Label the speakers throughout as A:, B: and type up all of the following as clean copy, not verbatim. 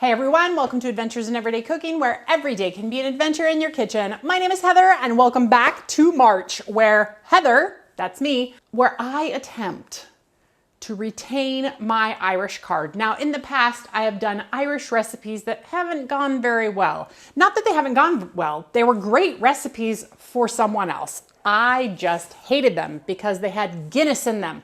A: Hey everyone, welcome to Adventures in Everyday Cooking, where every day can be an adventure in your kitchen. My name is Heather and welcome back to March, where Heather, that's me, where I attempt to retain my Irish card. Now in the past, I have done Irish recipes that haven't gone very well. Not that they haven't gone well, they were great recipes for someone else. I just hated them because they had Guinness in them.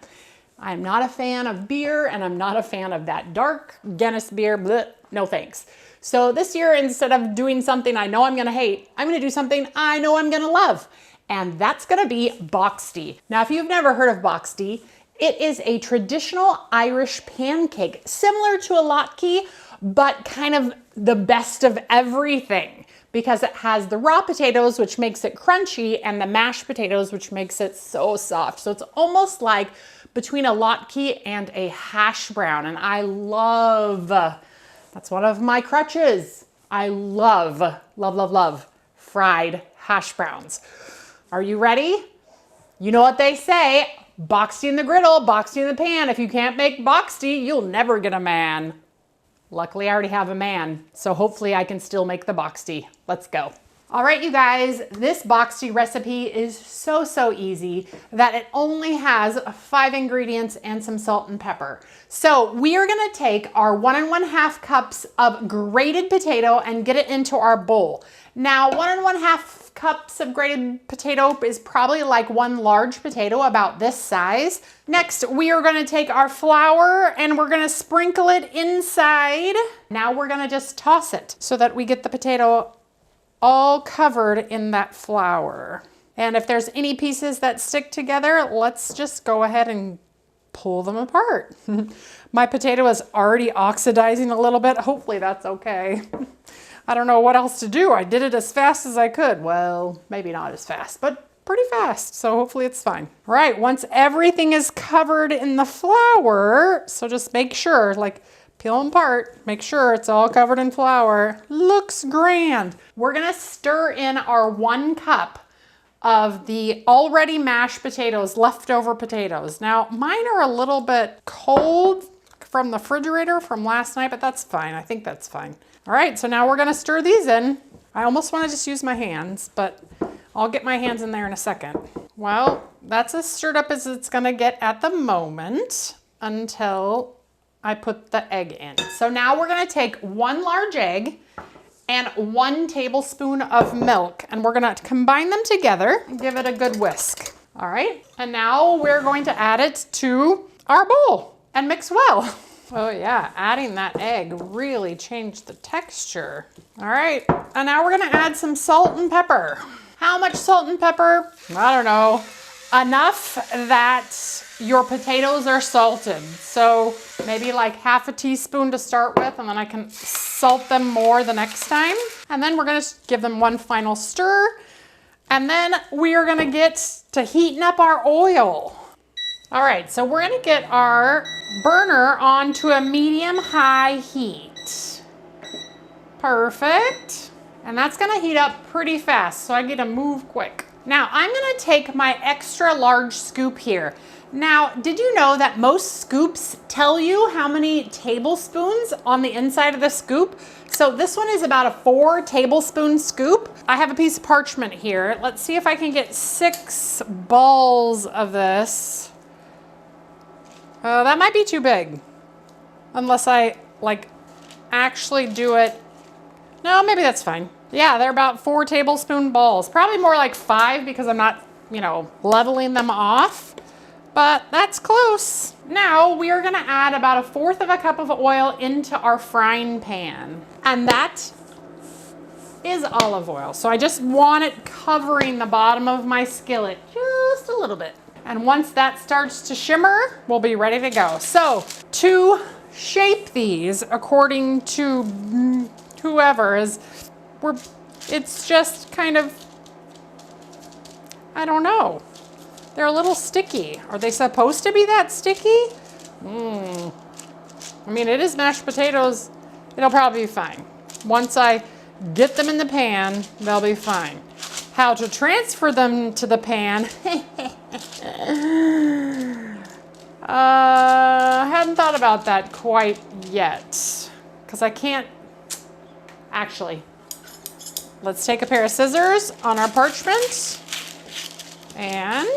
A: I'm not a fan of beer and I'm not a fan of that dark Guinness beer. Blech, no thanks. So this year, instead of doing something I know I'm gonna hate, I'm gonna do something I know I'm gonna love. And that's gonna be Boxty. Now, if you've never heard of Boxty, it is a traditional Irish pancake, similar to a latke, but kind of the best of everything, because it has the raw potatoes, which makes it crunchy, and the mashed potatoes, which makes it so soft. So it's almost like between a latke and a hash brown. And I love, that's one of my crutches. I love, love, love, love fried hash browns. Are you ready? You know what they say, Boxty in the griddle, Boxty in the pan. If you can't make Boxty, you'll never get a man. Luckily, I already have a man, so hopefully I can still make the Boxty. Let's go. All right, you guys, this Boxty recipe is so easy that it only has 5 ingredients and some salt and pepper. So we are gonna take our 1 1/2 cups of grated potato and get it into our bowl. Now, 1 1/2 cups of grated potato is probably like 1 large potato, about this size. Next, we are gonna take our flour and we're gonna sprinkle it inside. Now we're gonna just toss it so that we get the potato all covered in that flour. And if there's any pieces that stick together, let's just go ahead and pull them apart. My potato is already oxidizing a little bit. Hopefully that's okay. I don't know what else to do. I did it as fast as I could. Well, maybe not as fast, but pretty fast. So hopefully it's fine. All right, once everything is covered in the flour, so just make sure, like, peel them apart, make sure it's all covered in flour. Looks grand. We're gonna stir in our 1 cup of the already mashed potatoes, leftover potatoes. Now, mine are a little bit cold from the refrigerator from last night, but that's fine. I think that's fine. All right, so now we're gonna stir these in. I almost wanna just use my hands, but I'll get my hands in there in a second. Well, that's as stirred up as it's gonna get at the moment until I put the egg in. So now we're gonna take 1 large egg and 1 tablespoon of milk, and we're gonna combine them together and give it a good whisk. All right, and now we're going to add it to our bowl and mix well. Oh yeah, adding that egg really changed the texture. All right, and now we're gonna add some salt and pepper. How much salt and pepper? I don't know. Enough that your potatoes are salted. So maybe like 1/2 teaspoon to start with, and then I can salt them more the next time. And then we're gonna give them 1 final stir. And then we are gonna get to heating up our oil. All right, so we're gonna get our burner onto a medium-high heat. Perfect. And that's gonna heat up pretty fast, so I get to move quick. Now, I'm gonna take my extra large scoop here. Now, did you know that most scoops tell you how many tablespoons on the inside of the scoop? So this one is about a 4 tablespoon scoop. I have a piece of parchment here. Let's see if I can get 6 balls of this. That might be too big, unless I like actually do it. No, maybe that's fine. Yeah, they're about 4 tablespoon balls. Probably more like 5 because I'm not, leveling them off, but that's close. Now we are gonna add about 1/4 of a cup of oil into our frying pan. And that is olive oil. So I just want it covering the bottom of my skillet just a little bit. And once that starts to shimmer, we'll be ready to go. So to shape these according to whoever is, it's just kind of, I don't know. They're a little sticky. Are they supposed to be that sticky? I mean, it is mashed potatoes. It'll probably be fine. Once I get them in the pan, they'll be fine. How to transfer them to the pan? I hadn't thought about that quite yet, because I can't Actually, let's take a pair of scissors on our parchment. And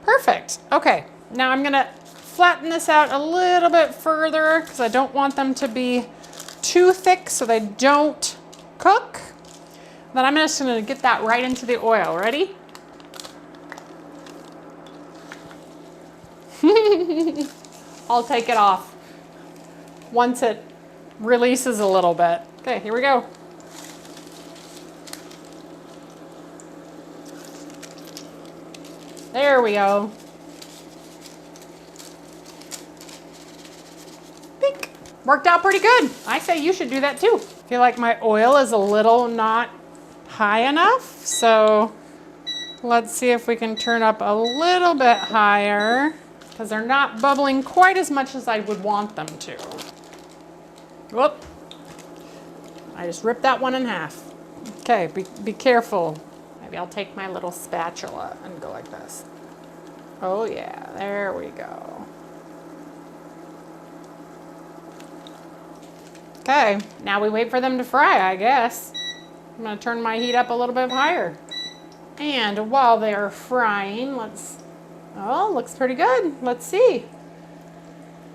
A: perfect. Okay, now I'm gonna flatten this out a little bit further because I don't want them to be too thick so they don't cook. Then I'm just gonna get that right into the oil. Ready? I'll take it off once it releases a little bit. Okay, here we go. There we go. Pink. Worked out pretty good. I say you should do that too. I feel like my oil is a little not high enough, so let's see if we can turn up a little bit higher because they're not bubbling quite as much as I would want them to. Whoop. I just ripped that one in half. Okay, be careful. Maybe I'll take my little spatula and go like this. Oh yeah, there we go. Okay, now we wait for them to fry, I guess. I'm gonna turn my heat up a little bit higher. And while they're frying, oh, looks pretty good. Let's see.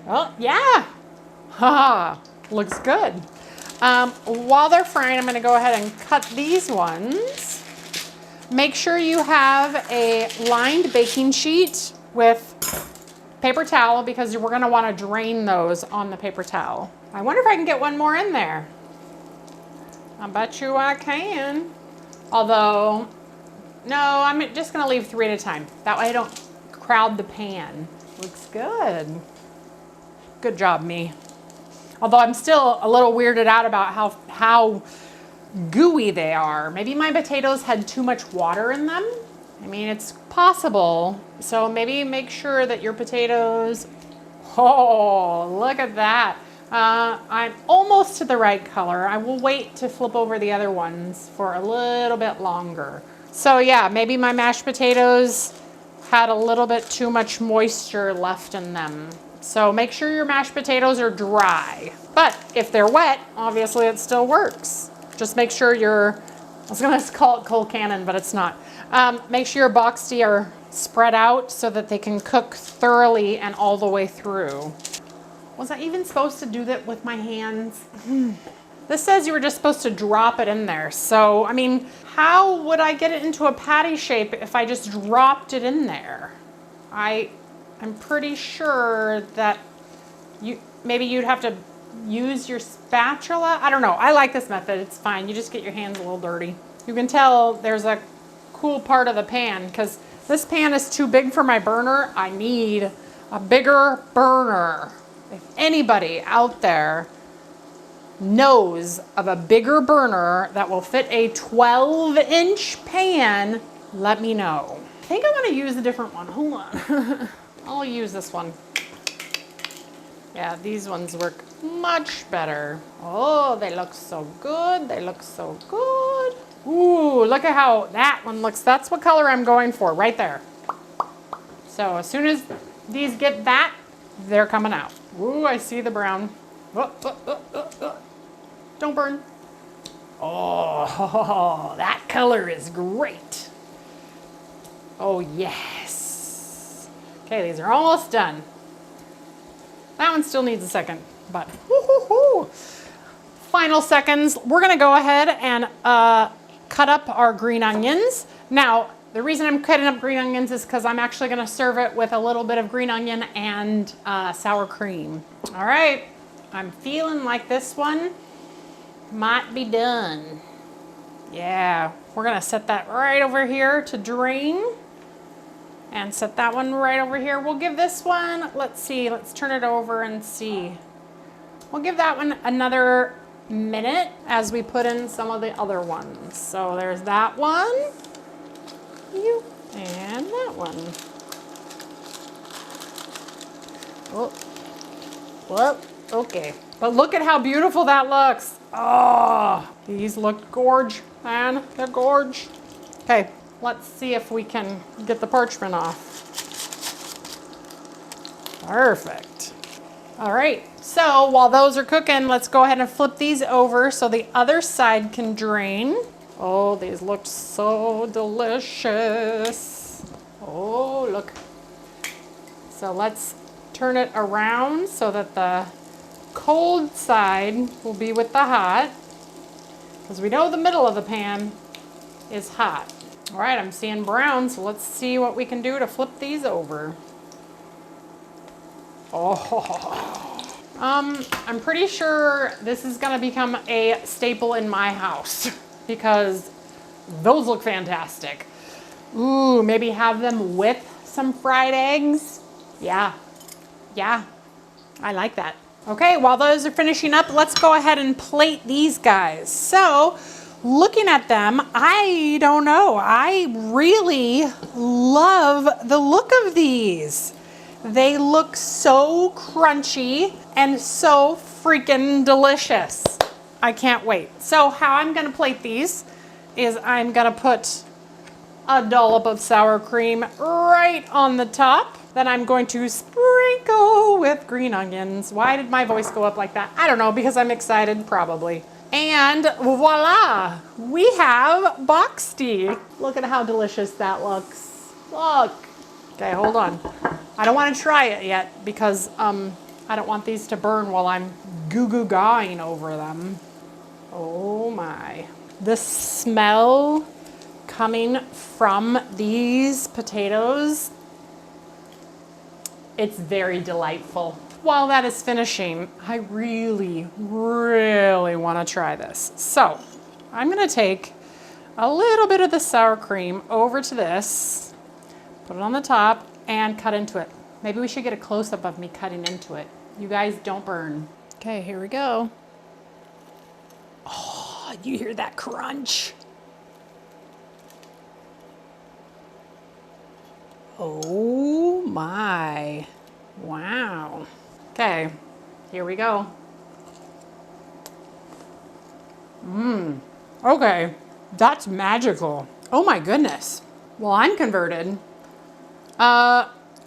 A: Oh, yeah. Ha, looks good. While they're frying, I'm gonna go ahead and cut these ones. Make sure you have a lined baking sheet with paper towel because we're gonna wanna drain those on the paper towel. I wonder if I can get one more in there. I bet you I can. Although, no, I'm just gonna leave 3 at a time. That way I don't crowd the pan. Looks good. Good job, me. Although I'm still a little weirded out about how gooey they are. Maybe my potatoes had too much water in them. I mean, it's possible. So maybe make sure that your potatoes, oh, look at that. I'm almost to the right color. I will wait to flip over the other ones for a little bit longer. So yeah, maybe my mashed potatoes had a little bit too much moisture left in them. So make sure your mashed potatoes are dry. But if they're wet, obviously it still works. Just make sure I was gonna call it cold cannon, but it's not. Make sure your Boxty are spread out so that they can cook thoroughly and all the way through. Was I even supposed to do that with my hands? This says you were just supposed to drop it in there. So, I mean, how would I get it into a patty shape if I just dropped it in there? I'm pretty sure that maybe you'd have to use your spatula. I don't know. I like this method. It's fine. You just get your hands a little dirty. You can tell there's a cool part of the pan because this pan is too big for my burner. I need a bigger burner. If anybody out there knows of a bigger burner that will fit a 12-inch pan, let me know. I think I want to use a different one. Hold on. I'll use this one. Yeah, these ones work much better. Oh, they look so good. They look so good. Ooh, look at how that one looks. That's what color I'm going for right there. So as soon as these get that, they're coming out. Ooh, I see the brown. Don't burn. Oh, that color is great. Oh, yes. Okay, these are almost done. That one still needs a second, but final seconds. We're gonna go ahead and cut up our green onions. Now, the reason I'm cutting up green onions is because I'm actually gonna serve it with a little bit of green onion and sour cream. All right, I'm feeling like this one might be done. Yeah, we're gonna set that right over here to drain and set that one right over here. We'll give this one, let's see, let's turn it over and see. We'll give that one another minute as we put in some of the other ones. So there's that one, and that one. Oh, well, okay. But look at how beautiful that looks. Oh, these look gorge, man, they're gorge. Okay, let's see if we can get the parchment off. Perfect. All right, so while those are cooking, let's go ahead and flip these over so the other side can drain. Oh, these look so delicious. Oh, look. So let's turn it around so that the cold side will be with the hot, because we know the middle of the pan is hot. All right, I'm seeing brown, so let's see what we can do to flip these over. Oh, I'm pretty sure this is gonna become a staple in my house because those look fantastic. Ooh, maybe have them with some fried eggs. Yeah, I like that. Okay, while those are finishing up, let's go ahead and plate these guys. So, looking at them, I don't know, I really love the look of these. They look so crunchy and so freaking delicious. I can't wait. So how I'm gonna plate these is I'm gonna put a dollop of sour cream right on the top. Then I'm going to sprinkle with green onions. Why did my voice go up like that? I don't know, because I'm excited, probably. And voila, we have Boxty. Look at how delicious that looks. Look. Okay, hold on. I don't want to try it yet because I don't want these to burn while I'm goo-goo-gawing over them. Oh my. The smell coming from these potatoes, it's very delightful. While that is finishing, I really want to try this. So I'm going to take a little bit of the sour cream over to this, put it on the top, and cut into it. Maybe we should get a close-up of me cutting into it. You guys don't burn. Okay, here we go. Oh, you hear that crunch? Oh my. Wow. Okay, here we go. Okay, that's magical. Oh my goodness. Well, I'm converted.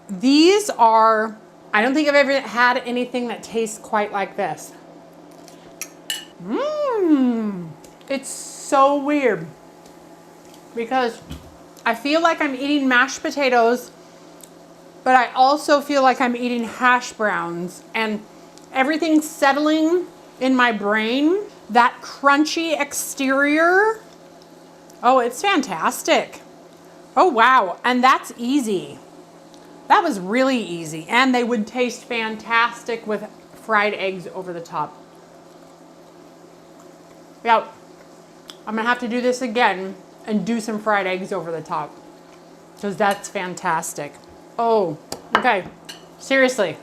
A: These are, I don't think I've ever had anything that tastes quite like this. It's so weird because I feel like I'm eating mashed potatoes, but I also feel like I'm eating hash browns, and everything's settling in my brain. That crunchy exterior. Oh, it's fantastic. Oh, wow. And that's easy. That was really easy. And they would taste fantastic with fried eggs over the top. Yeah, I'm gonna have to do this again and do some fried eggs over the top because that's fantastic. Oh, okay. Seriously,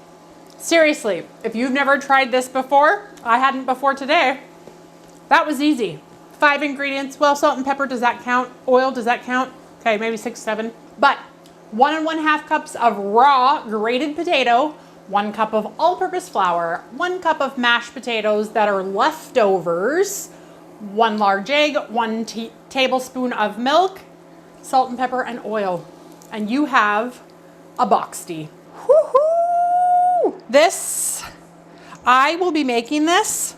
A: if you've never tried this before, I hadn't before today, that was easy. 5 ingredients. Well, salt and pepper, does that count? Oil, does that count? Okay, maybe 6, 7. But 1 1/2 cups of raw grated potato, 1 cup of all-purpose flour, 1 cup of mashed potatoes that are leftovers, 1 large egg, 1 tablespoon of milk, salt and pepper, and oil. And you have a Boxty. Woohoo! This, I will be making this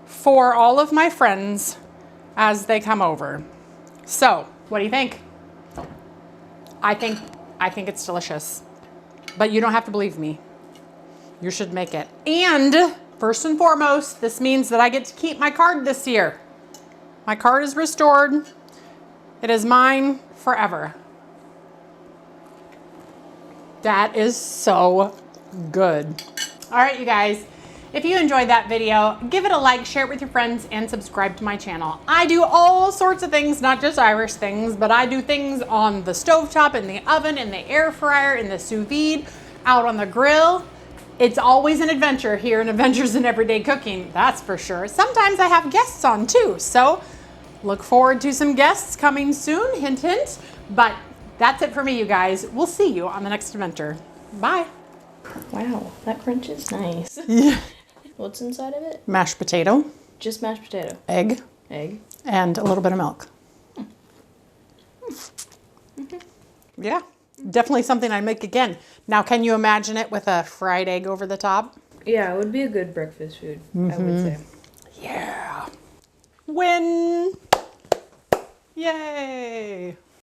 A: for all of my friends as they come over. So, what do you think? I think it's delicious. But you don't have to believe me. You should make it. And first and foremost, this means that I get to keep my card this year. My card is restored. It is mine forever. That is so good. All right, you guys. If you enjoyed that video, give it a like, share it with your friends, and subscribe to my channel. I do all sorts of things, not just Irish things, but I do things on the stovetop, in the oven, in the air fryer, in the sous vide, out on the grill. It's always an adventure here in Adventures in Everyday Cooking, that's for sure. Sometimes I have guests on too, so look forward to some guests coming soon, hint, hint. But that's it for me, you guys. We'll see you on the next adventure. Bye.
B: Wow, that crunch is nice.
A: Yeah.
B: What's inside of it?
A: Mashed potato.
B: Just mashed potato.
A: Egg.
B: Egg.
A: And a little bit of milk. Yeah, definitely something I'd make again. Now, can you imagine it with a fried egg over the top?
B: Yeah, it would be a good breakfast food, I would say.
A: Yeah. Win! Yay!